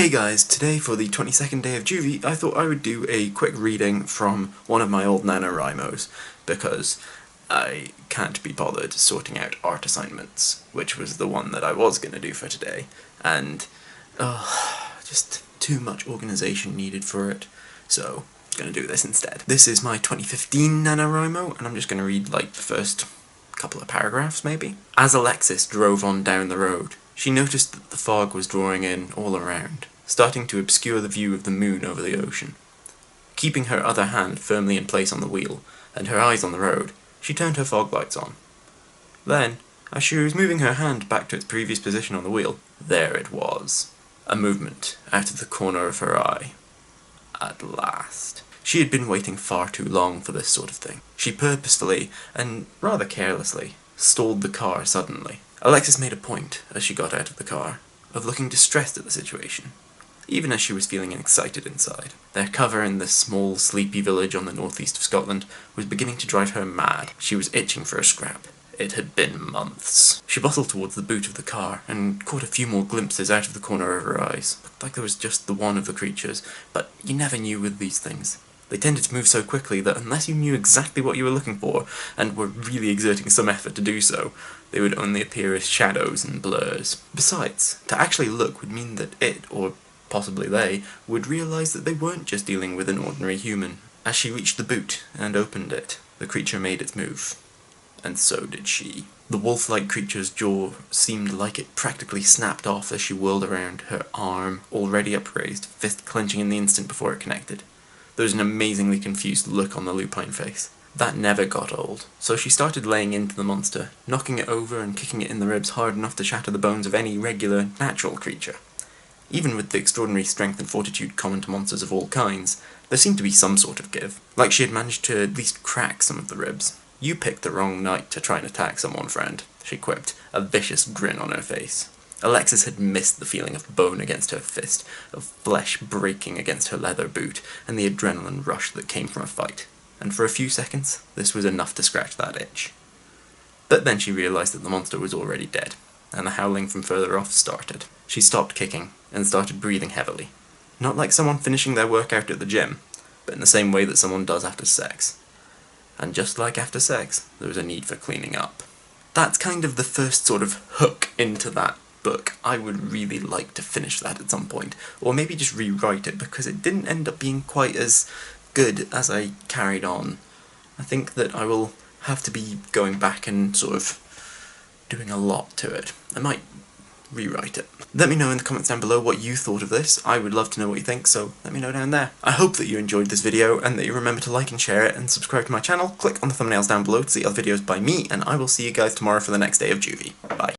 Hey guys, today for the 22nd day of JuV, I thought I would do a quick reading from one of my old NaNoWriMos, because I can't be bothered sorting out art assignments, which was the one that I was going to do for today, and just too much organisation needed for it, so I'm going to do this instead. This is my 2015 NaNoWriMo, and I'm just going to read like the first couple of paragraphs maybe. As Alexis drove on down the road, she noticed that the fog was drawing in all around, starting to obscure the view of the moon over the ocean. Keeping her other hand firmly in place on the wheel, and her eyes on the road, she turned her fog lights on. Then, as she was moving her hand back to its previous position on the wheel, there it was. A movement out of the corner of her eye. At last. She had been waiting far too long for this sort of thing. She purposefully, and rather carelessly, stalled the car suddenly. Alexis made a point, as she got out of the car, of looking distressed at the situation, even as she was feeling excited inside. Their cover in this small, sleepy village on the northeast of Scotland was beginning to drive her mad. She was itching for a scrap. It had been months. She bustled towards the boot of the car, and caught a few more glimpses out of the corner of her eyes. Looked like there was just the one of the creatures, but you never knew with these things. They tended to move so quickly that unless you knew exactly what you were looking for, and were really exerting some effort to do so, they would only appear as shadows and blurs. Besides, to actually look would mean that it, or possibly they, would realise that they weren't just dealing with an ordinary human. As she reached the boot and opened it, the creature made its move. And so did she. The wolf-like creature's jaw seemed like it practically snapped off as she whirled around, her arm, already upraised, fist clenching in the instant before it connected. There was an amazingly confused look on the lupine face. That never got old, so she started laying into the monster, knocking it over and kicking it in the ribs hard enough to shatter the bones of any regular, natural creature. Even with the extraordinary strength and fortitude common to monsters of all kinds, there seemed to be some sort of give, like she had managed to at least crack some of the ribs. "You picked the wrong night to try and attack someone, friend," she quipped, a vicious grin on her face. Alexis had missed the feeling of bone against her fist, of flesh breaking against her leather boot, and the adrenaline rush that came from a fight. And for a few seconds, this was enough to scratch that itch. But then she realised that the monster was already dead, and the howling from further off started. She stopped kicking, and started breathing heavily. Not like someone finishing their workout at the gym, but in the same way that someone does after sex. And just like after sex, there was a need for cleaning up. That's kind of the first sort of hook into that book. I would really like to finish that at some point, or maybe just rewrite it, because it didn't end up being quite as good as I carried on. I think that I will have to be going back and sort of doing a lot to it. I might rewrite it. Let me know in the comments down below what you thought of this. I would love to know what you think, so let me know down there. I hope that you enjoyed this video, and that you remember to like and share it, and subscribe to my channel. Click on the thumbnails down below to see other videos by me, and I will see you guys tomorrow for the next day of JuV. Bye.